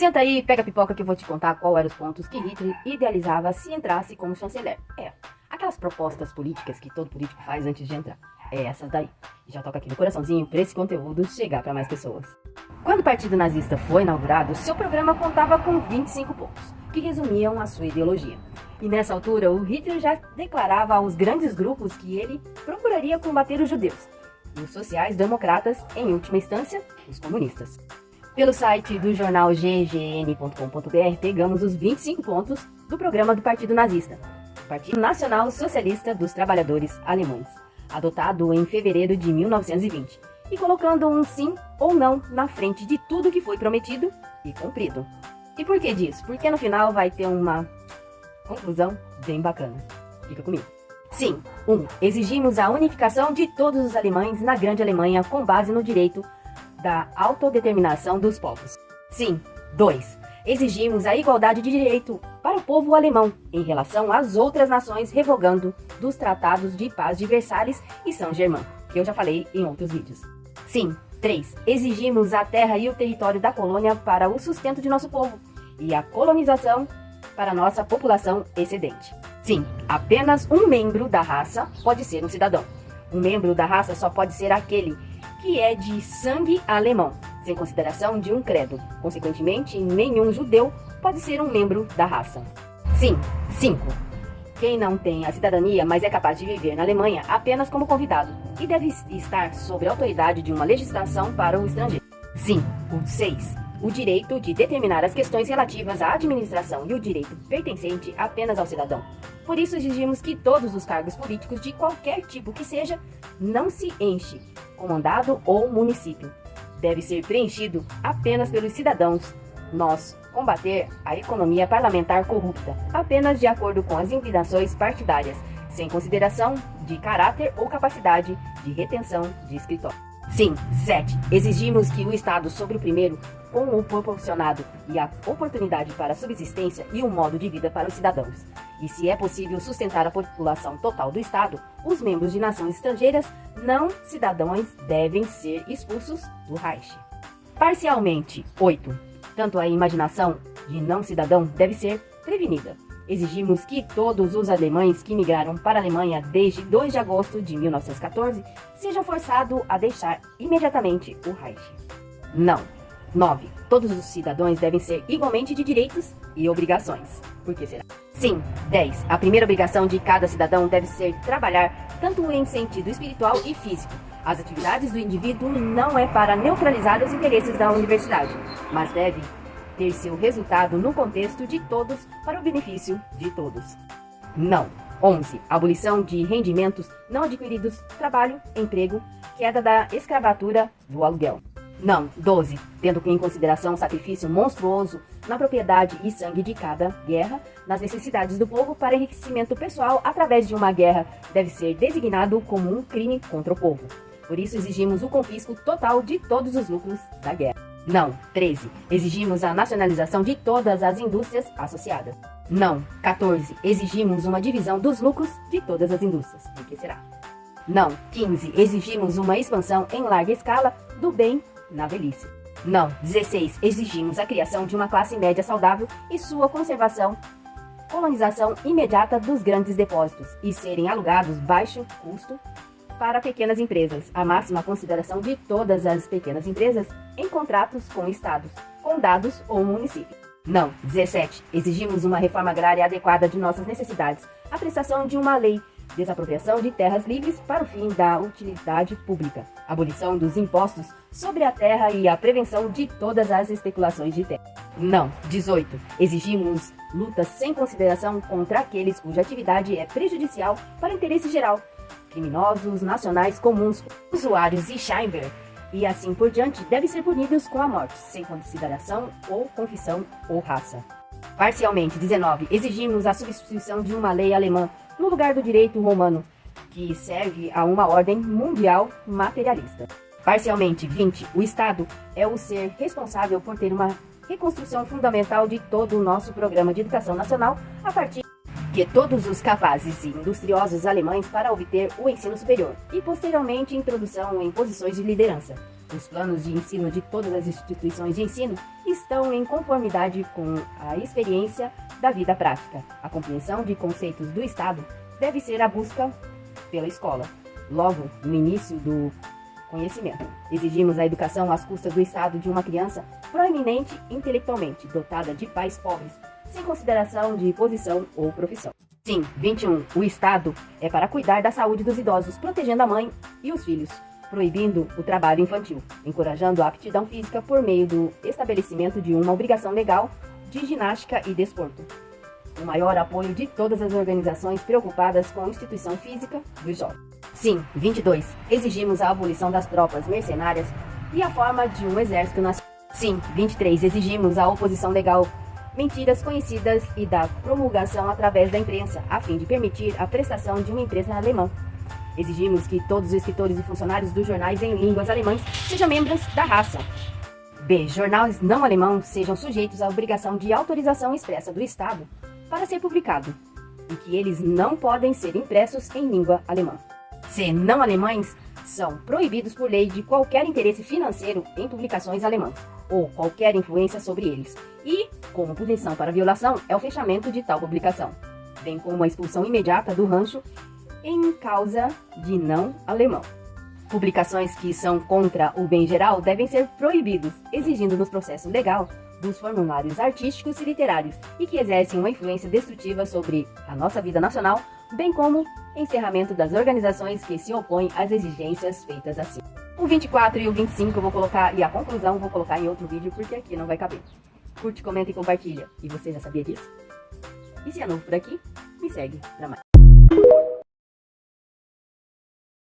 Senta aí, pega a pipoca que eu vou te contar qual eram os pontos que Hitler idealizava se entrasse como chanceler. Aquelas propostas políticas que todo político faz antes de entrar. Essas daí. E já toca aqui no coraçãozinho para esse conteúdo chegar para mais pessoas. Quando o Partido Nazista foi inaugurado, seu programa contava com 25 pontos, que resumiam a sua ideologia. E nessa altura, o Hitler já declarava aos grandes grupos que ele procuraria combater os judeus, e os sociais-democratas, em última instância, os comunistas. Pelo site do jornal ggn.com.br, pegamos os 25 pontos do programa do Partido Nazista, Partido Nacional Socialista dos Trabalhadores Alemães, adotado em fevereiro de 1920, e colocando um sim ou não na frente de tudo que foi prometido e cumprido. E por que disso? Porque no final vai ter uma conclusão bem bacana. Fica comigo. Sim, 1. Exigimos a unificação de todos os alemães na Grande Alemanha com base no direito da autodeterminação dos povos. Sim. 2. Exigimos a igualdade de direito para o povo alemão em relação às outras nações, revogando dos tratados de paz de Versalhes e Saint-Germain, que eu já falei em outros vídeos. Sim. 3. Exigimos a terra e o território da colônia para o sustento de nosso povo e a colonização para nossa população excedente. Sim, apenas um membro da raça pode ser um cidadão. Um membro da raça só pode ser aquele que é de sangue alemão, sem consideração de um credo. Consequentemente, nenhum judeu pode ser um membro da raça. Sim. 5. Quem não tem a cidadania, mas é capaz de viver na Alemanha apenas como convidado e deve estar sob a autoridade de uma legislação para o estrangeiro. Sim. 6. O direito de determinar as questões relativas à administração e o direito pertencente apenas ao cidadão. Por isso exigimos que todos os cargos políticos de qualquer tipo que seja não se enche, comandado ou município. Deve ser preenchido apenas pelos cidadãos. Nós combater a economia parlamentar corrupta, apenas de acordo com as inclinações partidárias, sem consideração de caráter ou capacidade de retenção de escritório. Sim. 7. Exigimos que o Estado sobre o primeiro, com o proporcionado e a oportunidade para a subsistência e um modo de vida para os cidadãos. E se é possível sustentar a população total do Estado, os membros de nações estrangeiras não cidadãos devem ser expulsos do Reich. Parcialmente. 8. Tanto a imaginação de não cidadão deve ser prevenida. Exigimos que todos os alemães que migraram para a Alemanha desde 2 de agosto de 1914 sejam forçados a deixar imediatamente o Reich. Não. 9. Todos os cidadãos devem ser igualmente de direitos e obrigações. Por que será? Sim. 10. A primeira obrigação de cada cidadão deve ser trabalhar tanto em sentido espiritual e físico. As atividades do indivíduo não é para neutralizar os interesses da universidade, mas deve ter seu resultado no contexto de todos para o benefício de todos. Não. 11. Abolição de rendimentos não adquiridos, trabalho, emprego, queda da escravatura do aluguel. Não. 12. Tendo em consideração o sacrifício monstruoso na propriedade e sangue de cada guerra, nas necessidades do povo para enriquecimento pessoal através de uma guerra, deve ser designado como um crime contra o povo. Por isso exigimos o confisco total de todos os lucros da guerra. Não. 13. Exigimos a nacionalização de todas as indústrias associadas. Não. 14. Exigimos uma divisão dos lucros de todas as indústrias. Por que será? Não. 15. Exigimos uma expansão em larga escala do bem na velhice. Não. 16. Exigimos a criação de uma classe média saudável e sua conservação, colonização imediata dos grandes depósitos e serem alugados baixo custo para pequenas empresas, a máxima consideração de todas as pequenas empresas em contratos com estados, condados ou municípios. Não. 17. Exigimos uma reforma agrária adequada de nossas necessidades, a prestação de uma lei, desapropriação de terras livres para o fim da utilidade pública, abolição dos impostos sobre a terra e a prevenção de todas as especulações de terra. Não. 18. Exigimos lutas sem consideração contra aqueles cuja atividade é prejudicial para o interesse geral, criminosos nacionais comuns, usuários e Scheinberg, e assim por diante, devem ser punidos com a morte, sem consideração ou confissão ou raça. Parcialmente. 19. Exigimos a substituição de uma lei alemã no lugar do direito romano, que serve a uma ordem mundial materialista. Parcialmente. 20. O Estado é o ser responsável por ter uma reconstrução fundamental de todo o nosso programa de educação nacional a partir que todos os capazes e industriosos alemães para obter o ensino superior e posteriormente introdução em posições de liderança. Os planos de ensino de todas as instituições de ensino estão em conformidade com a experiência da vida prática. A compreensão de conceitos do Estado deve ser a busca pela escola, logo no início do conhecimento. Exigimos a educação às custas do Estado de uma criança proeminente intelectualmente, dotada de pais pobres, sem consideração de posição ou profissão. Sim, 21. O Estado é para cuidar da saúde dos idosos, protegendo a mãe e os filhos, proibindo o trabalho infantil, encorajando a aptidão física por meio do estabelecimento de uma obrigação legal de ginástica e desporto. O maior apoio de todas as organizações preocupadas com a instituição física dos jovens. Sim, 22. Exigimos a abolição das tropas mercenárias e a forma de um exército nacional. Sim, 23. Exigimos a oposição legal mentiras conhecidas e da promulgação através da imprensa, a fim de permitir a prestação de uma empresa alemã. Exigimos que todos os escritores e funcionários dos jornais em línguas alemãs sejam membros da raça. B. Jornais não alemãos sejam sujeitos à obrigação de autorização expressa do Estado para ser publicado, e que eles não podem ser impressos em língua alemã. C. Não alemães são proibidos por lei de qualquer interesse financeiro em publicações alemãs, ou qualquer influência sobre eles, e, como punição para violação, é o fechamento de tal publicação, bem como a expulsão imediata do rancho em causa de não alemão. Publicações que são contra o bem geral devem ser proibidos, exigindo nos processos legal dos formulários artísticos e literários e que exercem uma influência destrutiva sobre a nossa vida nacional, bem como encerramento das organizações que se opõem às exigências feitas assim. O 24 e o 25 eu vou colocar, e a conclusão vou colocar em outro vídeo porque aqui não vai caber. Curte, comenta e compartilha. E você já sabia disso? E se é novo por aqui, me segue pra mais.